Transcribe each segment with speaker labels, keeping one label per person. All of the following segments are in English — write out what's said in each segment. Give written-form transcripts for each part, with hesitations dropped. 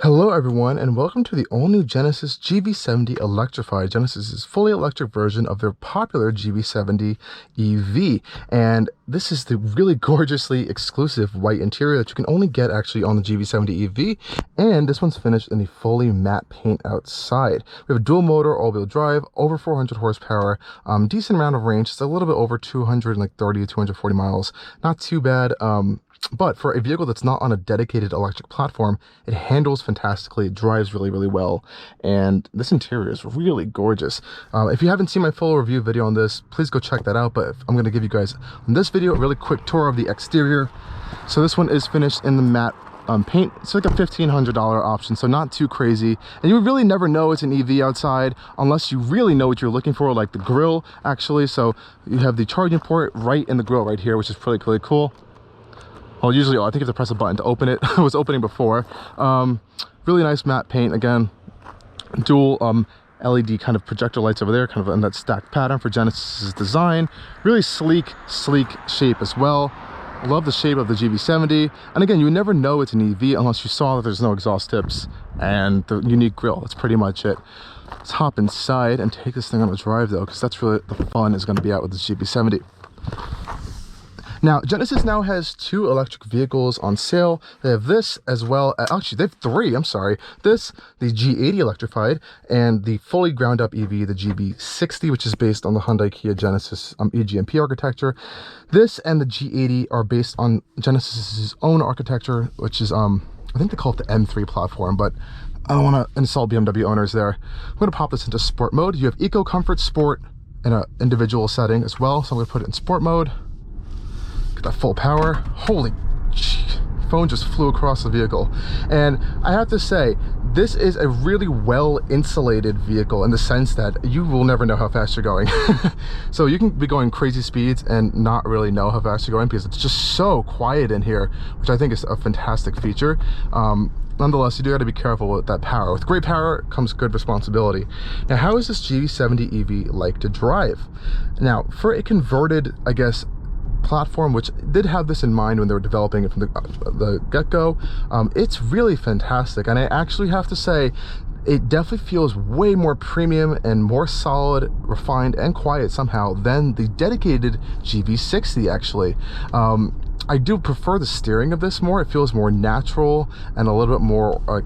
Speaker 1: Hello everyone, and welcome to the all-new Genesis GV70 Electrified. Genesis' fully electric version of their popular GV70 EV. And this is the really gorgeously exclusive white interior that you can only get actually on the GV70 EV. And this one's finished in the fully matte paint outside. We have a dual motor, all-wheel drive, over 400 horsepower, decent amount of range. It's a little bit over 230 to 240 miles. Not too bad. But for a vehicle that's not on a dedicated electric platform, it handles fantastically, it drives really, really well, and this interior is really gorgeous. If you haven't seen my full review video on this, please go check that out, but I'm going to give you guys, in this video, a really quick tour of the exterior. So this one is finished in the matte paint. It's like a $1,500 option, so not too crazy, and you would really never know it's an EV outside unless you really know what you're looking for, like the grille actually. So you have the charging port right in the grille right here, which is really cool. Well, usually, I think you have to press a button to open it. It was opening before. Really nice matte paint. Again, dual LED kind of projector lights over there, kind of in that stacked pattern for Genesis' design. Really sleek shape as well. Love the shape of the GV70. And again, you would never know it's an EV unless you saw that there's no exhaust tips and the unique grille. That's pretty much it. Let's hop inside and take this thing on a drive though, because that's really the fun is going to be out with the GV70. Now, Genesis now has 2 electric vehicles on sale. They have this as well. Actually, they have 3, I'm sorry. This, the G80 Electrified, and the fully ground up EV, the GV60, which is based on the Hyundai Kia Genesis eGMP architecture. This and the G80 are based on Genesis's own architecture, which is, I think they call it the M3 platform, but I don't want to insult BMW owners there. I'm going to pop this into sport mode. You have Eco, Comfort, Sport, and an individual setting as well. So I'm going to put it in sport mode. That full power. Holy phone just flew across the vehicle. And I have to say, this is a really well insulated vehicle in the sense that you will never know how fast you're going. So you can be going crazy speeds and not really know how fast you're going because it's just so quiet in here, which I think is a fantastic feature. Nonetheless, you do got to be careful with that power. With great power comes good responsibility. Now, how is this GV70 EV like to drive? Now, for a converted, I guess, platform, which did have this in mind when they were developing it from the get-go, it's really fantastic. And I actually have to say, it definitely feels way more premium and more solid, refined, and quiet somehow than the dedicated GV60 actually. I do prefer the steering of this more. It feels more natural and a little bit more like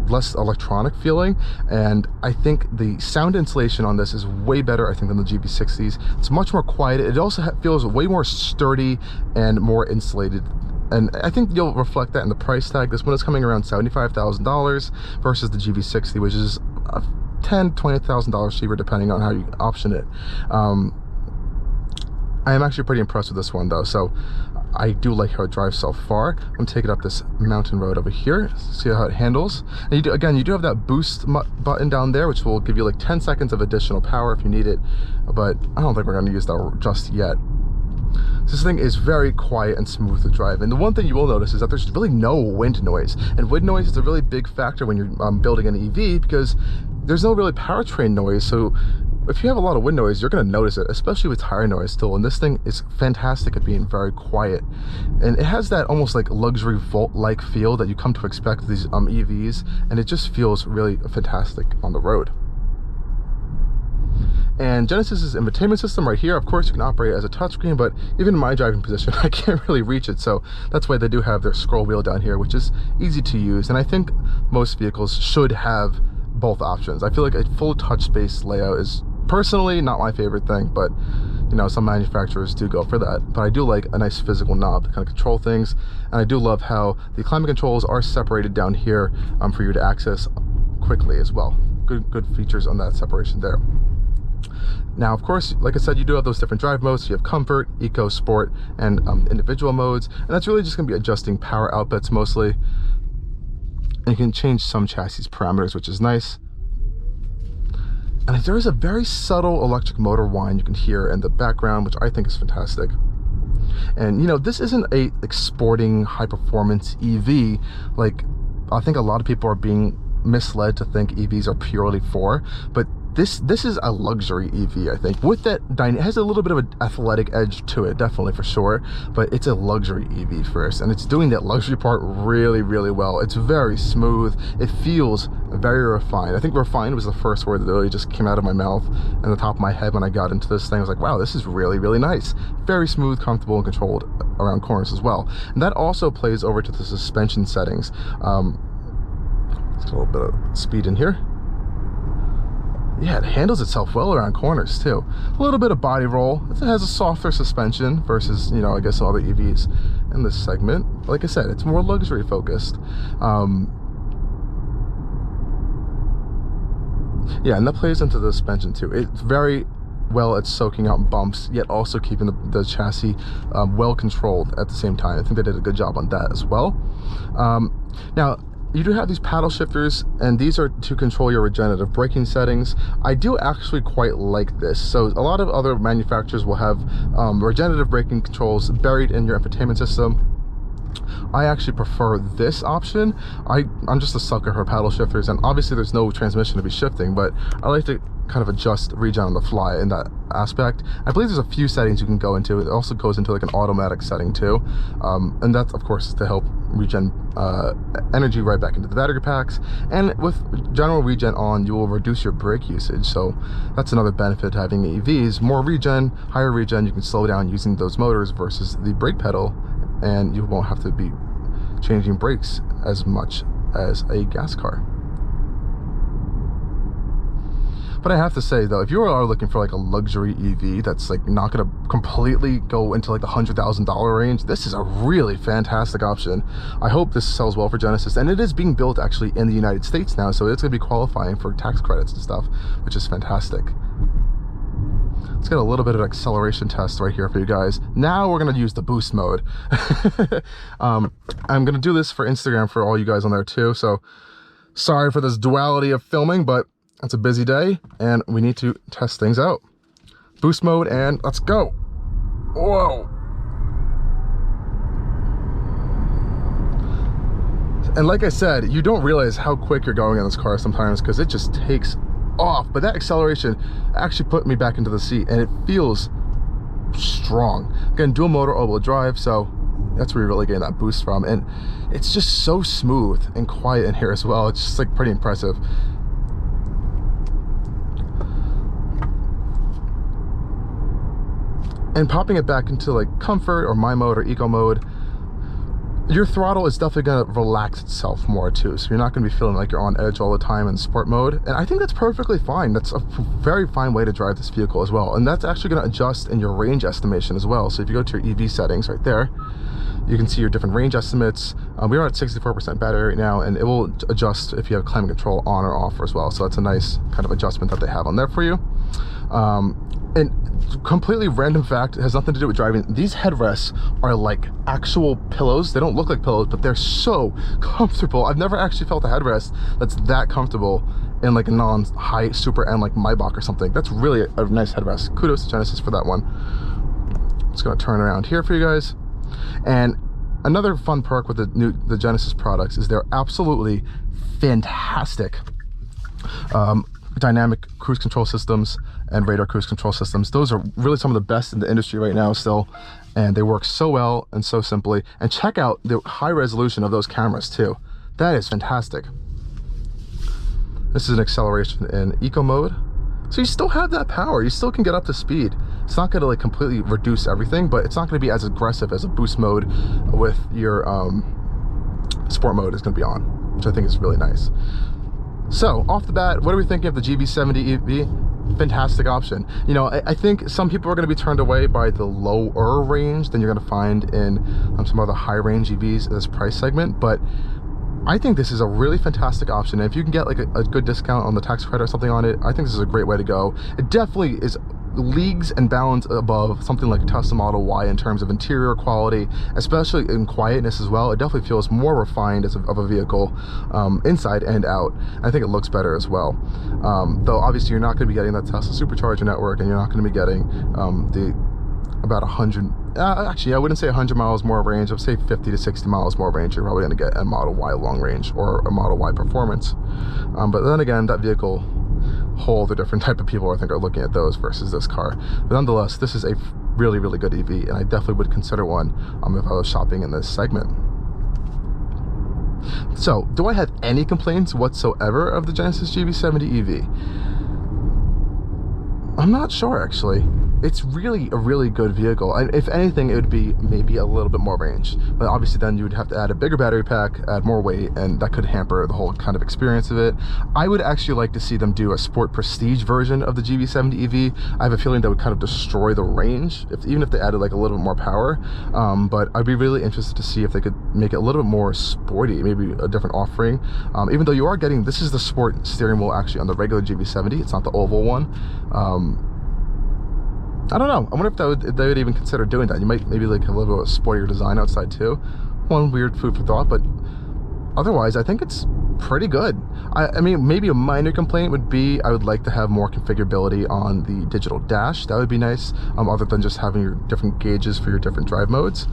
Speaker 1: less electronic feeling, and I think the sound insulation on this is way better, I think, than the GV60s. It's much more quiet. It also feels way more sturdy and more insulated, and I think you'll reflect that in the price tag. This one is coming around $75,000 versus the GV60, which is $10,000 to $20,000 cheaper depending on how you option it. I am actually pretty impressed with this one though, so I do like how it drives so far. I'm gonna take it up this mountain road over here, see how it handles. And you do have that boost button down there, which will give you like 10 seconds of additional power if you need it, but I don't think we're gonna use that just yet. This thing is very quiet and smooth to drive, and the one thing you will notice is that there's really no wind noise, and wind noise is a really big factor when you're building an EV because there's no really powertrain noise. So if you have a lot of wind noise, you're going to notice it, especially with tire noise still. And this thing is fantastic at being very quiet, and it has that almost like luxury Volt-like feel that you come to expect with these EVs, and it just feels really fantastic on the road. And Genesis's infotainment system right here, of course, you can operate as a touchscreen, but even in my driving position, I can't really reach it. So that's why they do have their scroll wheel down here, which is easy to use. And I think most vehicles should have both options. I feel like a full touch space layout is personally not my favorite thing, but you know, some manufacturers do go for that. But I do like a nice physical knob to kind of control things, and I do love how the climate controls are separated down here for you to access quickly as well. Good features on that separation there. Now, of course, like I said, you do have those different drive modes. You have Comfort, Eco, Sport, and individual modes, and that's really just going to be adjusting power outputs mostly. And you can change some chassis parameters, which is nice. And there is a very subtle electric motor whine you can hear in the background, which I think is fantastic. And you know, this isn't a like sporting high performance EV like I think a lot of people are being misled to think EVs are purely for, but this is a luxury EV, I think. With that, it has a little bit of an athletic edge to it, definitely, for sure, but it's a luxury EV first, and it's doing that luxury part really, really well. It's very smooth. It feels very refined. I think refined was the first word that really just came out of my mouth and the top of my head when I got into this thing. I was like, wow, this is really, really nice. Very smooth, comfortable, and controlled around corners as well. And that also plays over to the suspension settings. Let's get a little bit of speed in here. Yeah, it handles itself well around corners too. A little bit of body roll. It has a softer suspension versus, you know, I guess some other EVs in this segment. Like I said, it's more luxury focused. Yeah, and that plays into the suspension too. It's very well at soaking out bumps, yet also keeping the chassis well controlled at the same time. I think they did a good job on that as well. Now, you do have these paddle shifters, and these are to control your regenerative braking settings. I do actually quite like this. So a lot of other manufacturers will have regenerative braking controls buried in your infotainment system. I actually prefer this option. I'm just a sucker for paddle shifters, and obviously there's no transmission to be shifting, but I like to kind of adjust regen on the fly in that aspect. I believe there's a few settings you can go into. It also goes into like an automatic setting too, and that's of course to help regen energy right back into the battery packs. And with general regen on, you will reduce your brake usage, so that's another benefit to having EVs. More regen, higher regen, you can slow down using those motors versus the brake pedal, and you won't have to be changing brakes as much as a gas car. But I have to say though, if you are looking for like a luxury EV that's like not gonna completely go into like the $100,000 range, this is a really fantastic option. I hope this sells well for Genesis, and it is being built actually in the United States now, so it's gonna be qualifying for tax credits and stuff, which is fantastic. Let's get a little bit of acceleration test right here for you guys. Now we're gonna use the boost mode. I'm gonna do this for Instagram for all you guys on there too, so sorry for this duality of filming, but it's a busy day and we need to test things out. Boost mode, and let's go. Whoa. And like I said, you don't realize how quick you're going in this car sometimes because it just takes off, but that acceleration actually put me back into the seat and it feels strong. Again, dual motor all-wheel drive, so that's where you're really getting that boost from, and it's just so smooth and quiet in here as well. It's just like pretty impressive. And popping it back into like comfort or my mode or eco mode, your throttle is definitely going to relax itself more too, so you're not going to be feeling like you're on edge all the time in sport mode, and I think that's perfectly fine. That's a very fine way to drive this vehicle as well, and that's actually going to adjust in your range estimation as well. So if you go to your EV settings right there, you can see your different range estimates. We are at 64% battery right now, and it will adjust if you have climate control on or off as well, so that's a nice kind of adjustment that they have on there for you. And completely random fact, it has nothing to do with driving, these headrests are like actual pillows. They don't look like pillows, but they're so comfortable. I've never actually felt a headrest that's that comfortable in like a non-high super end like Maybach or something. That's really a nice headrest. Kudos to Genesis for that one. Just gonna turn around here for you guys. And another fun perk with the Genesis products is they're absolutely fantastic dynamic cruise control systems and radar cruise control systems. Those are really some of the best in the industry right now still, and they work so well and so simply. And check out the high resolution of those cameras too. That is fantastic. This is an acceleration in eco mode, so you still have that power. You still can get up to speed. It's not going to like completely reduce everything, but it's not going to be as aggressive as a boost mode with your sport mode is going to be on, which I think is really nice. So off the bat, what are we thinking of the GV70 EV? Fantastic option. You know, I think some people are going to be turned away by the lower range than you're going to find in some other high range EVs in this price segment, but I think this is a really fantastic option. And if you can get like a good discount on the tax credit or something on it, I think this is a great way to go. It definitely is leagues and bounds above something like a Tesla Model Y in terms of interior quality, especially in quietness as well. It definitely feels more refined of a vehicle inside and out. I think it looks better as well. Though obviously you're not going to be getting that Tesla supercharger network, and you're not going to be getting the about 100, actually I wouldn't say 100 miles more range. I would say 50 to 60 miles more range. You're probably going to get a Model Y long range or a Model Y performance. But then again, that vehicle whole other different type of people I think are looking at those versus this car. But nonetheless, this is a really, really good EV, and I definitely would consider one if I was shopping in this segment. So, do I have any complaints whatsoever of the Genesis GV70 EV? I'm not sure, actually. It's really a really good vehicle. If anything, it would be maybe a little bit more range. But obviously then you would have to add a bigger battery pack, add more weight, and that could hamper the whole kind of experience of it. I would actually like to see them do a sport prestige version of the GV70 EV. I have a feeling that would kind of destroy the range, even if they added like a little bit more power. But I'd be really interested to see if they could make it a little bit more sporty, maybe a different offering. Even though you are getting, this is the sport steering wheel actually on the regular GV70, it's not the oval one. I don't know. I wonder if they would even consider doing that. You might maybe like a little bit of sportier design outside too. One weird food for thought, but otherwise I think it's pretty good. I mean, maybe a minor complaint would be I would like to have more configurability on the digital dash. That would be nice, other than just having your different gauges for your different drive modes.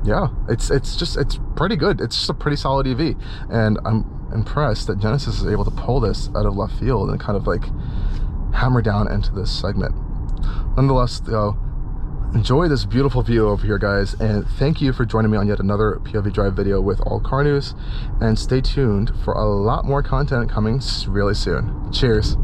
Speaker 1: Yeah, it's pretty good. It's just a pretty solid EV, and I'm impressed that Genesis is able to pull this out of left field and kind of like hammer down into this segment. Nonetheless, though, enjoy this beautiful view over here, guys, and thank you for joining me on yet another POV Drive video with Allcarnews, and stay tuned for a lot more content coming really soon. Cheers.